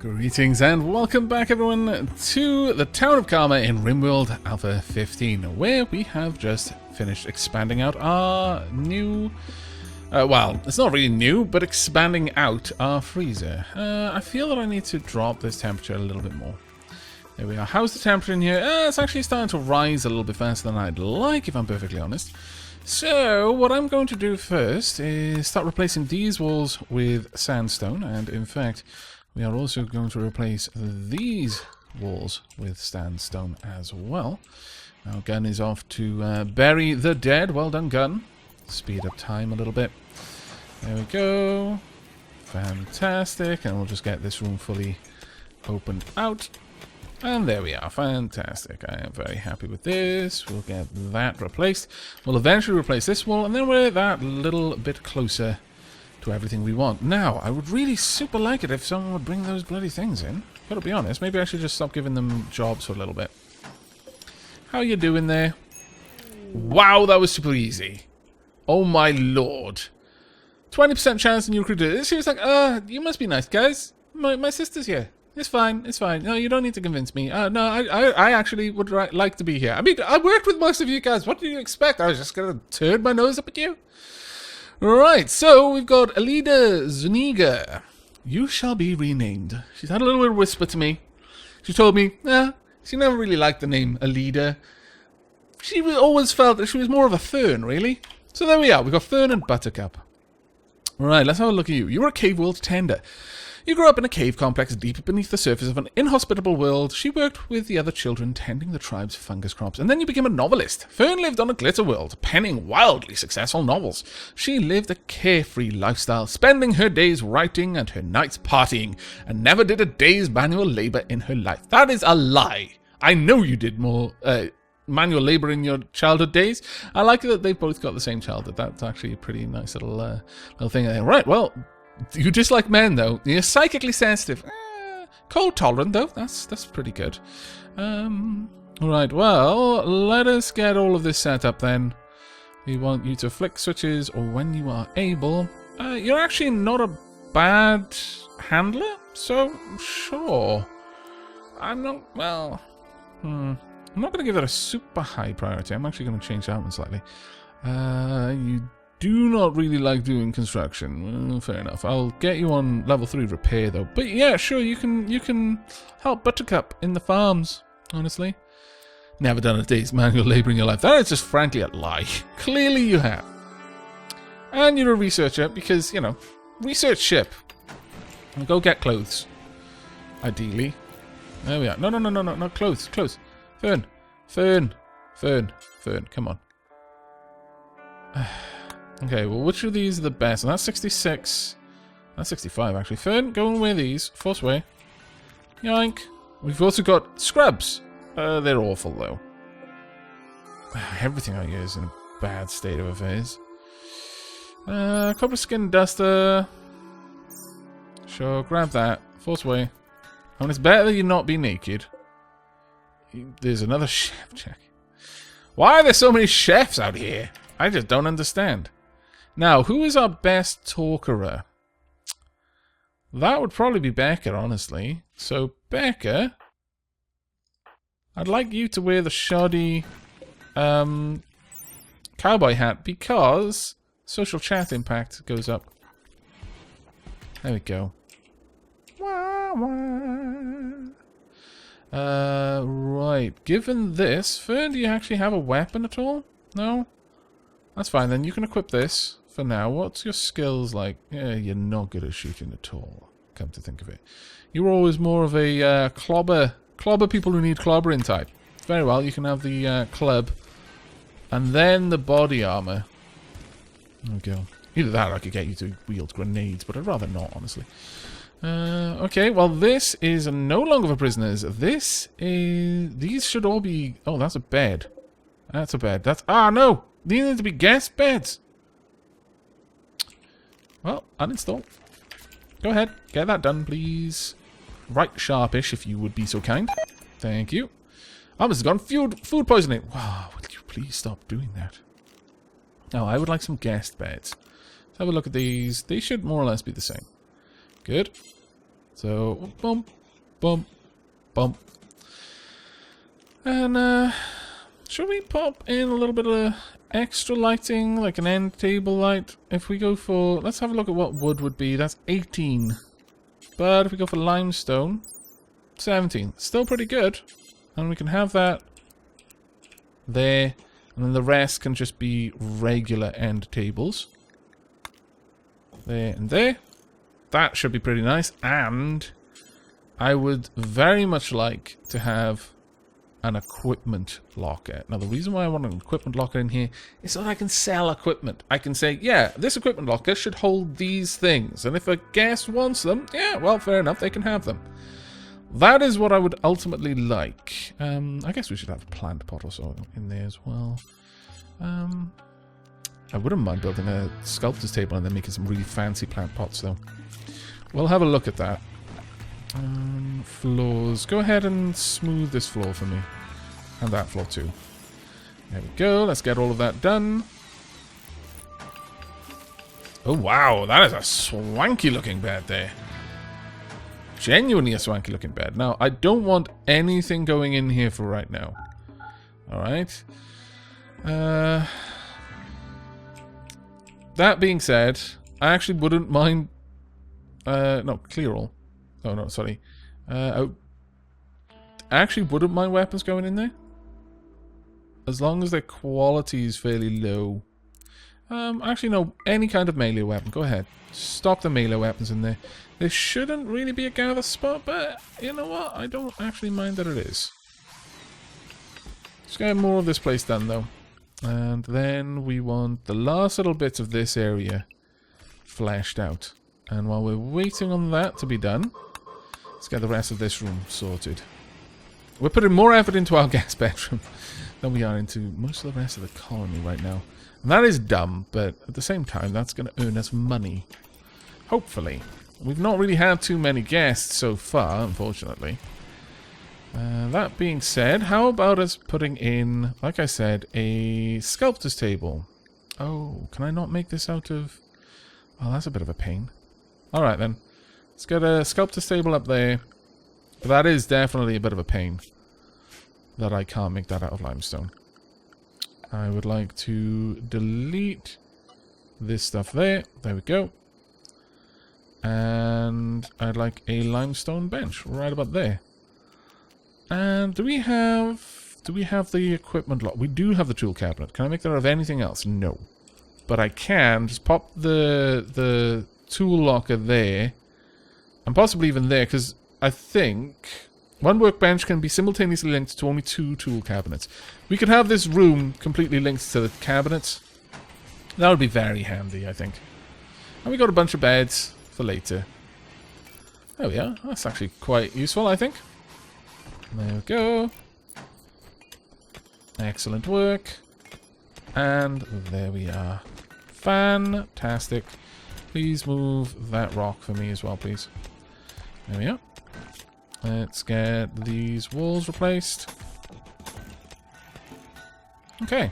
Greetings and welcome back everyone to the Town of Karma in Rimworld Alpha 15, where we have just finished expanding out our new... well, it's not really new, but expanding out our freezer. I feel that I need to drop this temperature a little bit more. There we are. How's the temperature in here? It's actually starting to rise a little bit faster than I'd like, if I'm perfectly honest. So, what I'm going to do first is start replacing these walls with sandstone, and in fact... we are also going to replace these walls with sandstone as well. Our gun is off to bury the dead. Well done, gun. Speed up time a little bit. There we go. Fantastic. And we'll just get this room fully opened out. And there we are. Fantastic. I am very happy with this. We'll get that replaced. We'll eventually replace this wall. And then we're that little bit closer to everything we want. Now, I would really super like it if someone would bring those bloody things in. Gotta be honest, maybe I should just stop giving them jobs for a little bit. How you doing there? Wow, that was super easy. Oh my lord. 20% chance in your recruiter. She was like, you must be nice, guys. My sister's here. It's fine, it's fine. No, you don't need to convince me. No, I actually would like to be here. I mean, I worked with most of you guys. What do you expect? I was just gonna turn my nose up at you? Right, so we've got Alida Zuniga. You shall be renamed. She's had a little bit of whisper to me. She told me, she never really liked the name Alida. She always felt that she was more of a Fern, really. So there we are. We've got Fern and Buttercup. Right, let's have a look at you. You were a cave world tender. You grew up in a cave complex deep beneath the surface of an inhospitable world. She worked with the other children tending the tribe's fungus crops, and then you became a novelist. Fern lived on a glitter world, penning wildly successful novels. She lived a carefree lifestyle, spending her days writing and her nights partying, and never did a day's manual labor in her life. That is a lie. I know you did more manual labor in your childhood days. I like that they both got the same childhood. That's actually a pretty nice little thing there. Right, well... you dislike men, though. You're psychically sensitive. Cold tolerant, though. That's pretty good. Right, well, let us get all of this set up, then. We want you to flick switches, or when you are able. You're actually not a bad handler, so sure. I'm not, well... I'm not going to give it a super high priority. I'm actually going to change that one slightly. You do not really like doing construction. Well, fair enough. I'll get you on level 3 repair though. But yeah, sure, you can help Buttercup in the farms, honestly. Never done a day's manual labor in your life. That is just frankly a lie. Clearly you have. And you're a researcher because, you know, research ship. And go get clothes. Ideally. There we are. No, not clothes. Clothes. Fern. Come on. Okay, well, which of these are the best? And that's 66. That's 65, actually. Fern, go and wear these. Force way. Yoink. We've also got scrubs. They're awful, though. Everything out here is in a bad state of affairs. Cobra skin duster. Sure, grab that. Force way. I mean, it's better that you not be naked. There's another chef check. Why are there so many chefs out here? I just don't understand. Now, who is our best talkerer? That would probably be Becca, honestly. So, Becca, I'd like you to wear the shoddy cowboy hat because social chat impact goes up. There we go. Right. Given this, Fern, do you actually have a weapon at all? No? That's fine, then you can equip this for now. What's your skills like? Yeah, you're not good at shooting at all, come to think of it. You were always more of a clobber people who need clobbering type. Very well, you can have the club. And then the body armor. There we go. Either that or I could get you to wield grenades, but I'd rather not, honestly. Okay, well this is no longer for prisoners. This is... these should all be... oh, that's a bed. That's a bed. That's... ah, no! These need to be guest beds. Well, uninstall. Go ahead. Get that done, please. Right sharpish, if you would be so kind. Thank you. Almost gone. Food poisoning. Wow, will you please stop doing that? Now, I would like some guest beds. Let's have a look at these. They should more or less be the same. Good. So, bump, bump, bump. And, should we pop in a little bit of extra lighting, like an end table light? If we go for... Let's have a look at what wood would be. That's 18. But if we go for limestone, 17. Still pretty good. And we can have that there. And then the rest can just be regular end tables. There and there. That should be pretty nice. And I would very much like to have an equipment locker. Now, the reason why I want an equipment locker in here is so that I can sell equipment. I can say, yeah, this equipment locker should hold these things. And if a guest wants them, yeah, well, fair enough, they can have them. That is what I would ultimately like. I guess we should have a plant pot or so in there as well. I wouldn't mind building a sculptor's table and then making some really fancy plant pots, though. We'll have a look at that. Floors. Go ahead and smooth this floor for me. And that floor, too. There we go. Let's get all of that done. Oh, wow. That is a swanky-looking bed there. Genuinely a swanky-looking bed. Now, I don't want anything going in here for right now. Alright. That being said, I actually wouldn't mind... no, clear all. Oh, no, sorry. I actually wouldn't mind weapons going in there. As long as their quality is fairly low. Actually, no. Any kind of melee weapon. Go ahead. Stock the melee weapons in there. There shouldn't really be a gather spot, but you know what? I don't actually mind that it is. Let's get more of this place done, though. And then we want the last little bits of this area fleshed out. And while we're waiting on that to be done, let's get the rest of this room sorted. We're putting more effort into our guest bedroom than we are into most of the rest of the colony right now. And that is dumb, but at the same time, that's going to earn us money. Hopefully. We've not really had too many guests so far, unfortunately. That being said, how about us putting in, like I said, a sculptor's table? Oh, can I not make this out of... Oh, that's a bit of a pain. Alright then. Let's get a sculptor's table up there. But that is definitely a bit of a pain. That I can't make that out of limestone. I would like to delete this stuff there. There we go. And I'd like a limestone bench right about there. And do we have the equipment lock? We do have the tool cabinet. Can I make that out of anything else? No. But I can just pop the tool locker there. And possibly even there, because I think one workbench can be simultaneously linked to only 2 tool cabinets. We could have this room completely linked to the cabinets. That would be very handy, I think. And we got a bunch of beds for later. There we are. That's actually quite useful, I think. There we go. Excellent work. And there we are. Fantastic. Please move that rock for me as well, please. There we are. Let's get these walls replaced. Okay.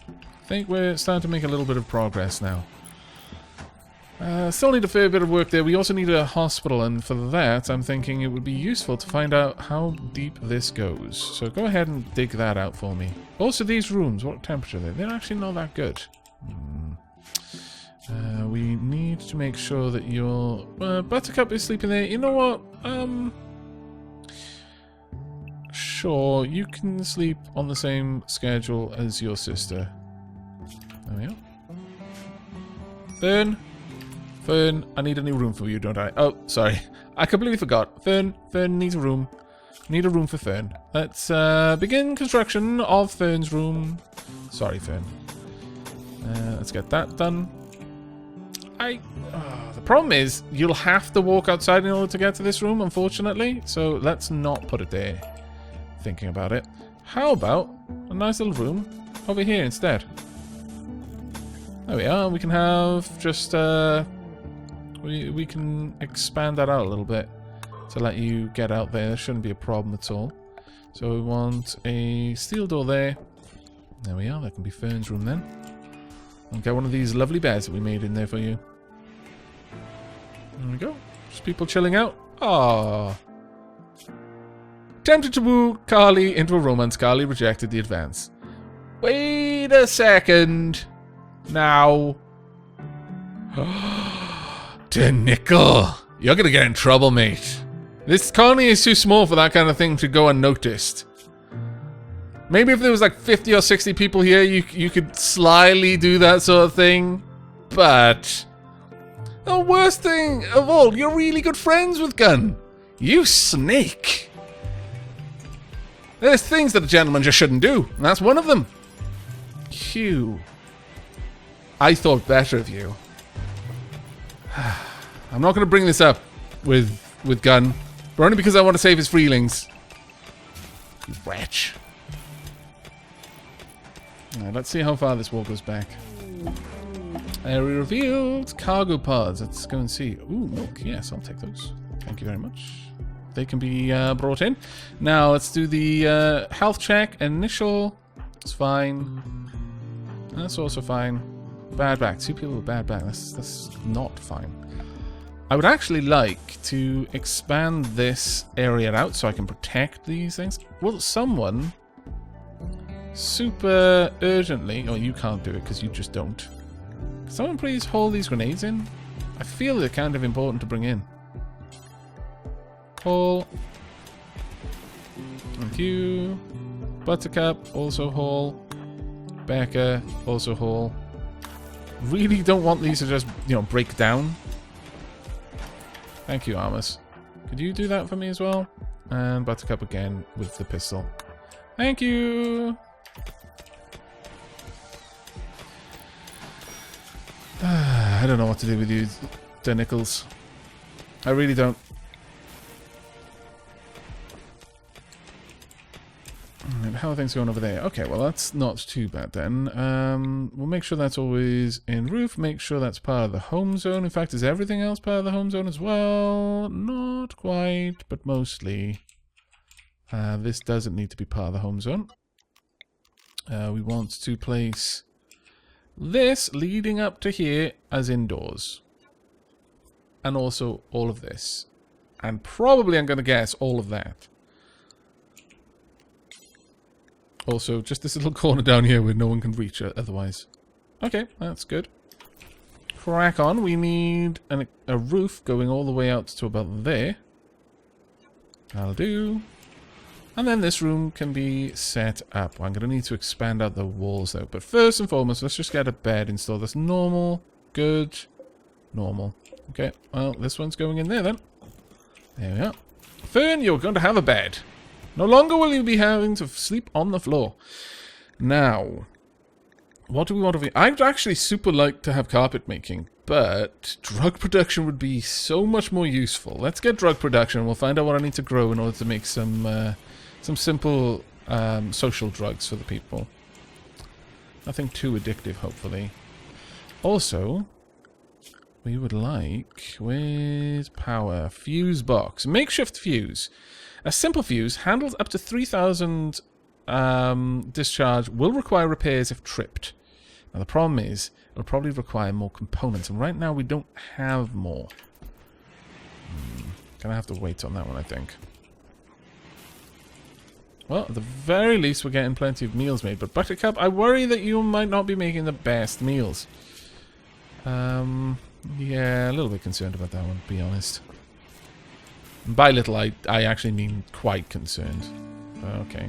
I think we're starting to make a little bit of progress now. Still need a fair bit of work there. We also need a hospital, and for that, I'm thinking it would be useful to find out how deep this goes. So go ahead and dig that out for me. Also, these rooms, what temperature are they? They're actually not that good. We need to make sure that your Buttercup is sleeping there. You know what? Sure, you can sleep on the same schedule as your sister. There we are. Fern, I need a new room for you, don't I? Oh, sorry. I completely forgot. Fern needs a room. Need a room for Fern. Let's begin construction of Fern's room. Sorry, Fern. Let's get that done. The problem is, you'll have to walk outside in order to get to this room, unfortunately. So let's not put it there. Thinking about it. How about a nice little room over here instead? There we are. We can have just... We can expand that out a little bit to let you get out there. There shouldn't be a problem at all. So we want a steel door there. There we are. That can be Fern's room then. I'll get one of these lovely beds that we made in there for you. There we go. Just people chilling out. Oh. Tempted to woo Carly into a romance, Carly rejected the advance. Wait a second. Now. Nickel. You're gonna get in trouble, mate. This colony is too small for that kind of thing to go unnoticed. Maybe if there was like 50 or 60 people here, you could slyly do that sort of thing. But the worst thing of all, you're really good friends with Gun. You snake. There's things that a gentleman just shouldn't do, and that's one of them. Hugh. I thought better of you. I'm not going to bring this up with Gun, but only because I want to save his feelings. You wretch. Alright, let's see how far this wall goes back. Area revealed. Cargo pods. Let's go and see. Ooh, milk. Yes, I'll take those. Thank you very much. They can be brought in. Now, let's do the health check. Initial. It's fine. That's also fine. Bad back. 2 people with bad back. That's not fine. I would actually like to expand this area out so I can protect these things. Will someone super urgently... Oh, you can't do it because you just don't. Can someone please hold these grenades in? I feel they're kind of important to bring in. Haul. Thank you. Buttercup, also haul. Becca, also haul. Really don't want these to just, break down. Thank you, Armus. Could you do that for me as well? And Buttercup again with the pistol. Thank you! I don't know what to do with you, Nichols. I really don't. How are things going over there? Okay, well that's not too bad then. We'll make sure that's always in roof. Make sure that's part of the home zone. In fact, is everything else part of the home zone as well? Not quite, but mostly. This doesn't need to be part of the home zone. We want to place this leading up to here as indoors. And also all of this. And probably, I'm going to guess, all of that. Also, just this little corner down here where no one can reach it otherwise. Okay, that's good. Crack on. We need a roof going all the way out to about there. That'll do. And then this room can be set up. I'm going to need to expand out the walls though. But first and foremost, let's just get a bed installed. That's normal, good, normal. Okay, well, this one's going in there then. There we are. Fern, you're going to have a bed. No longer will you be having to sleep on the floor. Now, what do we want to... I'd actually super like to have carpet making, but drug production would be so much more useful. Let's get drug production. We'll find out what I need to grow in order to make some simple social drugs for the people. Nothing too addictive, hopefully. Also, we would like... Where's power? Fuse box. Makeshift fuse. A simple fuse handles up to 3,000 discharge, will require repairs if tripped. Now the problem is, it'll probably require more components, and right now we don't have more. Gonna have to wait on that one, I think. Well, at the very least we're getting plenty of meals made, but Buttercup, I worry that you might not be making the best meals. Yeah, a little bit concerned about that one, to be honest. By little, I actually mean quite concerned. Okay.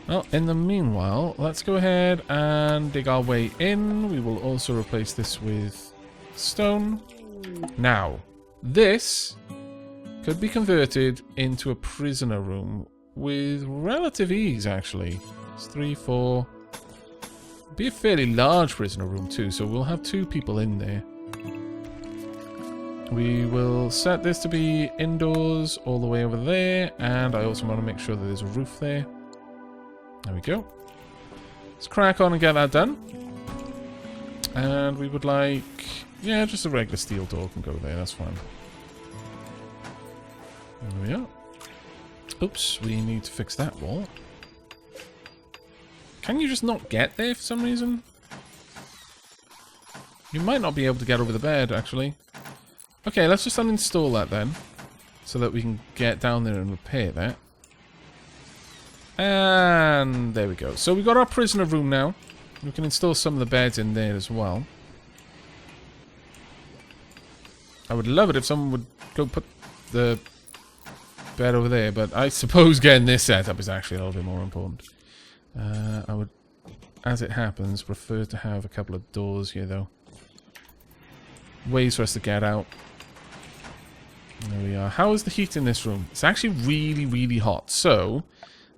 Well, in the meanwhile, let's go ahead and dig our way in. We will also replace this with stone. Now, this could be converted into a prisoner room with relative ease, actually. It's 3, 4. Be a fairly large prisoner room, too, so we'll have 2 people in there. We will set this to be indoors all the way over there, and I also want to make sure that there's a roof there. There we go. Let's crack on and get that done. And we would like... Yeah, just a regular steel door can go there, that's fine. There we are. Oops, we need to fix that wall. Can you just not get there for some reason? You might not be able to get over the bed, actually. Okay, let's just uninstall that then. so that we can get down there and repair that. And there we go. So we've got our prisoner room now. We can install some of the beds in there as well. I would love it if someone would go put the bed over there, but I suppose getting this set up is actually a little bit more important. I would, as it happens, prefer to have a couple of doors here, though. Ways for us to get out. There we are. How is the heat in this room? It's actually really, really hot. So,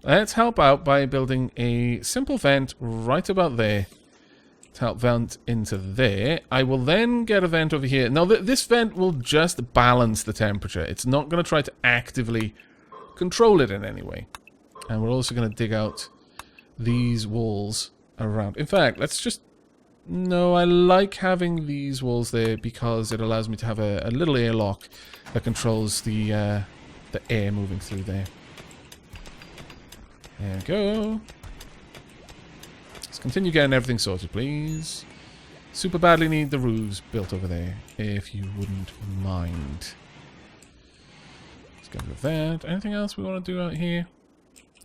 let's help out by building a simple vent right about there to help vent into there. I will then get a vent over here. Now, this vent will just balance the temperature. It's not going to try to actively control it in any way. And we're also going to dig out these walls around. In fact, let's just... No, I like having these walls there because it allows me to have a little airlock that controls the air moving through there. There we go. Let's continue getting everything sorted, please. Super badly need the roofs built over there, if you wouldn't mind. Let's get rid of that. Anything else we want to do out here?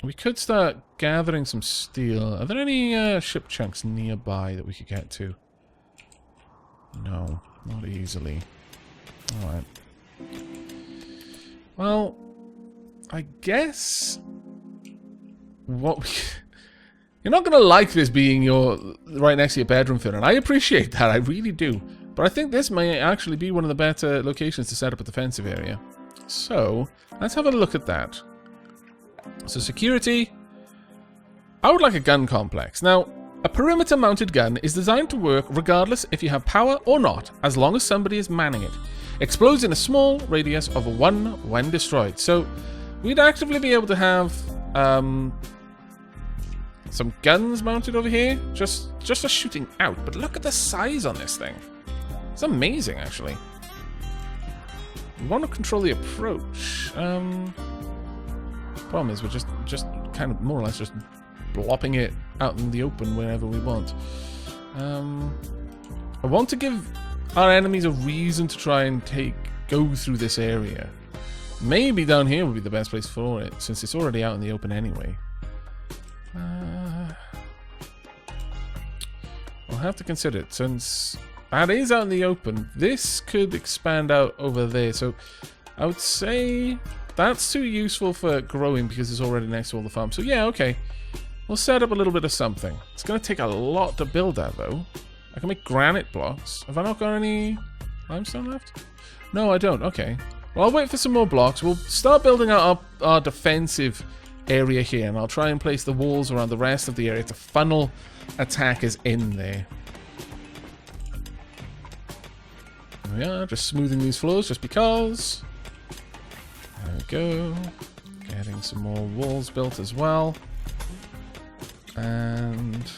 We could start gathering some steel. Are there any ship chunks nearby that we could get to? No, not easily. Alright. Well, I guess... what we... You're not going to like this being your right next to your bedroom, Finn, and I appreciate that, I really do. But I think this may actually be one of the better locations to set up a defensive area. So, let's have a look at that. So security, I would like a gun complex. Now, a perimeter-mounted gun is designed to work regardless if you have power or not, as long as somebody is manning it. Explodes in a small radius of 1 when destroyed. So, we'd actively be able to have some guns mounted over here, just for shooting out. But look at the size on this thing. It's amazing, actually. We want to control the approach. Problem is, we're just kind of more or less just blopping it out in the open wherever we want. I want to give our enemies a reason to try and go through this area. Maybe down here would be the best place for it, since it's already out in the open anyway. I'll have to consider it, since that is out in the open. This could expand out over there, so I would say that's too useful for growing because it's already next to all the farms. So yeah, okay. We'll set up a little bit of something. It's going to take a lot to build that, though. I can make granite blocks. Have I not got any limestone left? No, I don't. Okay. Well, I'll wait for some more blocks. We'll start building out our defensive area here, and I'll try and place the walls around the rest of the area to funnel attackers in there. There we are, just smoothing these floors just because. There we go. Getting some more walls built as well. And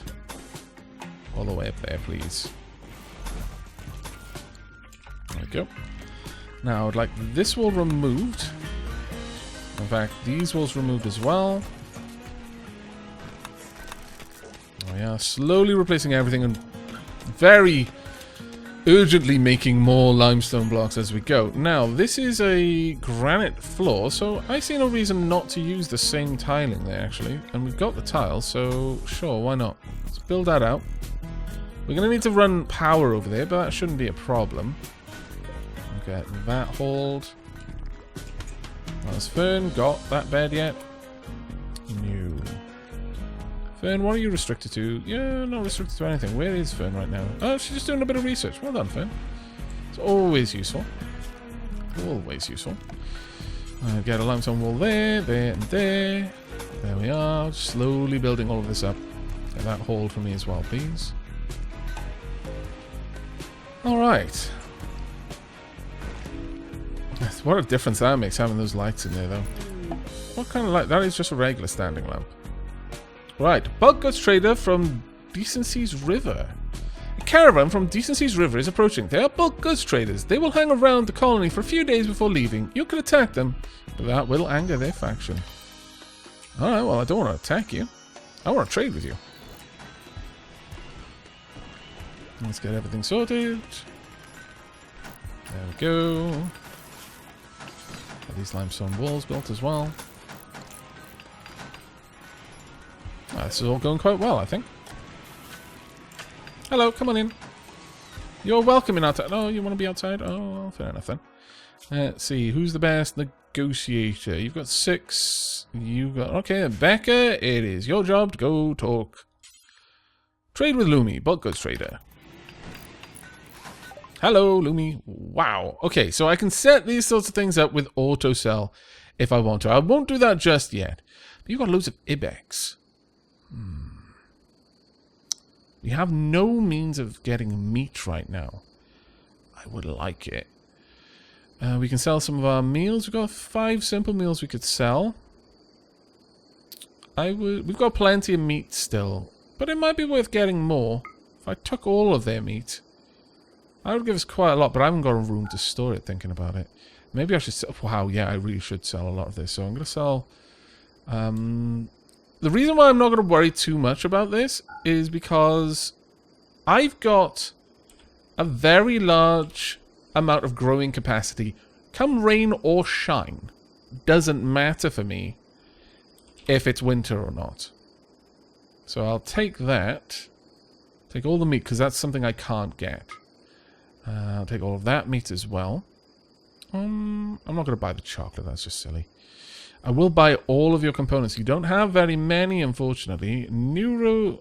all the way up there, please. There we go. Now, I would like this wall removed. In fact, these walls removed as well. Oh yeah, slowly replacing everything and very urgently making more limestone blocks as we go. Now, this is a granite floor, so I see no reason not to use the same tiling there, actually. And we've got the tiles, so sure, why not? Let's build that out. We're going to need to run power over there, but that shouldn't be a problem. Get that hauled. Has Fern got that bed yet? No. Fern, what are you restricted to? Yeah, not restricted to anything. Where is Fern right now? Oh, she's just doing a bit of research. Well done, Fern. It's always useful. Always useful. Get a limestone wall there, there, and there. There we are. Slowly building all of this up. Get that hauled for me as well, please. Alright. What a difference that makes having those lights in there, though. What kind of light? That is just a regular standing lamp. Right, bulk goods trader from Decency's River. A caravan from Decency's River is approaching. They are bulk goods traders. They will hang around the colony for a few days before leaving. You could attack them, but that will anger their faction. Alright, well, I don't want to attack you. I want to trade with you. Let's get everything sorted. There we go. these limestone walls built as well. This is all going quite well, I think. Hello, come on in. You're welcome in outside. Oh, you want to be outside? Oh, fair enough then. Let's see, who's the best negotiator? You've got 6. You've got... Okay, Becca, it is your job to go talk. Trade with Lumi, bulk goods trader. Hello, Lumi. Wow. Okay, so I can set these sorts of things up with auto sell if I want to. I won't do that just yet. But you've got loads of Ibex. We have no means of getting meat right now. I would like it. We can sell some of our meals. We've got 5 simple meals we could sell. We've got plenty of meat still. But it might be worth getting more. If I took all of their meat, that would give us quite a lot. But I haven't got a room to store it, thinking about it. Maybe I should sell... Wow, yeah, I really should sell a lot of this. So I'm going to sell... The reason why I'm not going to worry too much about this is because I've got a very large amount of growing capacity. Come rain or shine, doesn't matter for me if it's winter or not. So I'll take that. Take all the meat, because that's something I can't get. I'll take all of that meat as well. I'm not going to buy the chocolate, that's just silly. I will buy all of your components. You don't have very many, unfortunately. Neutramine.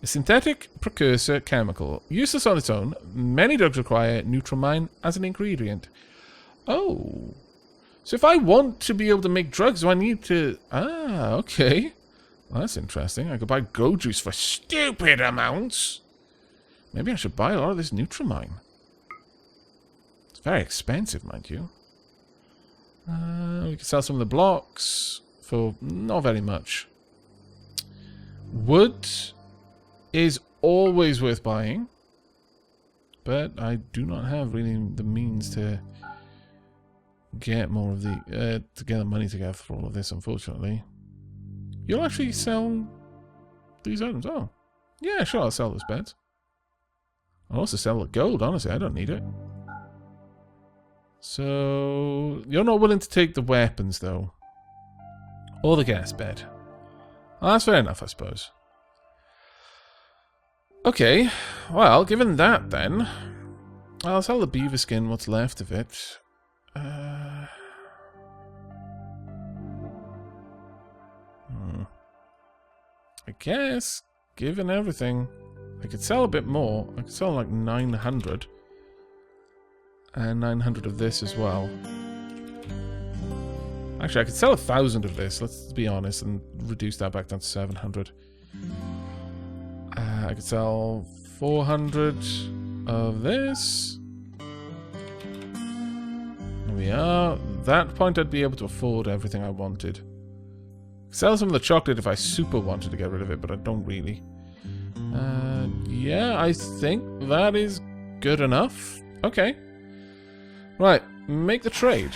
A synthetic precursor chemical. Useless on its own. Many drugs require neutramine as an ingredient. Oh. So if I want to be able to make drugs, do I need to... Ah, okay. Well, that's interesting. I could buy go juice for stupid amounts. Maybe I should buy a lot of this neutramine. It's very expensive, mind you. We can sell some of the blocks for not very much. Wood is always worth buying, but I do not have really the means to get more of the to get the money together for all of this, unfortunately. You'll actually sell these items. Oh, yeah, sure, I'll sell those beds. I'll also sell the gold. Honestly, I don't need it. So, you're not willing to take the weapons, though. Or the gas bed. Well, that's fair enough, I suppose. Okay, well, given that, then, I'll sell the beaver skin, what's left of it. I guess, given everything, I could sell a bit more. I could sell like 900. And 900 of this as well. Actually, I could sell 1,000 of this, let's be honest, and reduce that back down to 700. I could sell 400 of this. There we are. At that point, I'd be able to afford everything I wanted. Sell some of the chocolate if I super wanted to get rid of it, but I don't really. Yeah, I think that is good enough. Okay. Right, make the trade.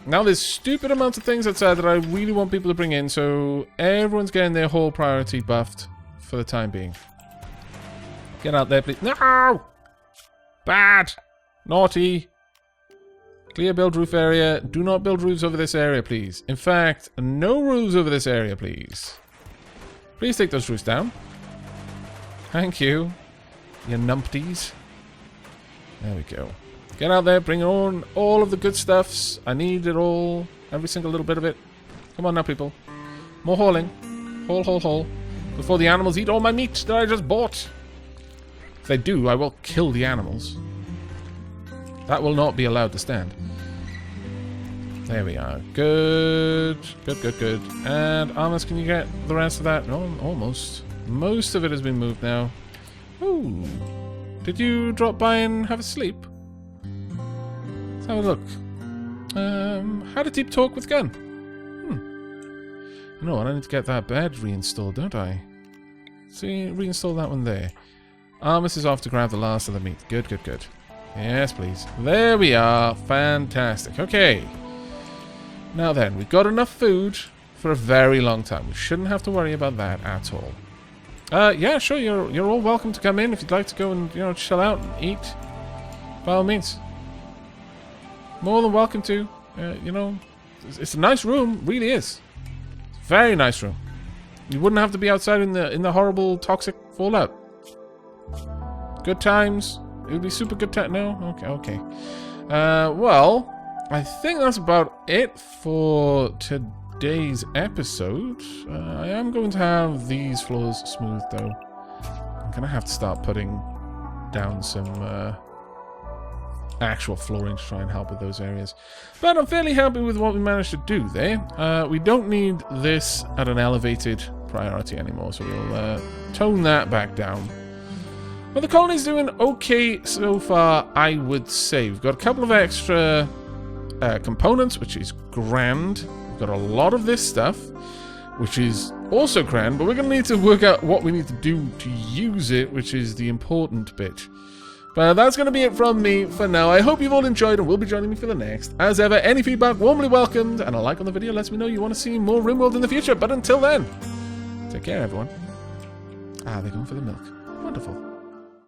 Now there's stupid amounts of things outside that I really want people to bring in, so everyone's getting their whole priority buffed for the time being. Get out there, please. No! Bad! Naughty! Clear build roof area. Do not build roofs over this area, please. In fact, no roofs over this area, please. Please take those roofs down. Thank you. You numpties. There we go. Get out there, bring on all of the good stuffs. I need it all. Every single little bit of it. Come on now, people. More hauling. Haul, haul, haul. Before the animals eat all my meat that I just bought. If they do, I will kill the animals. That will not be allowed to stand. There we are. Good. Good, good, good. And Armas, can you get the rest of that? No, almost. Most of it has been moved now. Ooh. Did you drop by and have a sleep? Let's have a look. Had a deep talk with Gun. You know what? I need to get that bed reinstalled, don't I? See, reinstall that one there. Armas is off to grab the last of the meat. Good, good, good. Yes, please. There we are. Fantastic. Okay. Now then, we've got enough food for a very long time. We shouldn't have to worry about that at all. Yeah, sure. You're all welcome to come in if you'd like to go and chill out and eat. By all means. More than welcome to. You know, it's a nice room, really is. Very nice room. You wouldn't have to be outside in the horrible toxic fallout. Good times. It would be super good time. No? Okay. Well, I think that's about it for today's episode. I am going to have these floors smoothed though. I'm gonna have to start putting down some actual flooring to try and help with those areas. But I'm fairly happy with what we managed to do there. We don't need this at an elevated priority anymore, so we'll tone that back down. But the colony's doing okay so far, I would say. We've got a couple of extra components, which is grand. We've got a lot of this stuff, which is also grand, but we're going to need to work out what we need to do to use it, which is the important bit. But that's going to be it from me for now. I hope you've all enjoyed and will be joining me for the next. As ever, any feedback warmly welcomed, and a like on the video lets me know you want to see more Rimworld in the future. But until then, take care, everyone. Ah, they're going for the milk. Wonderful.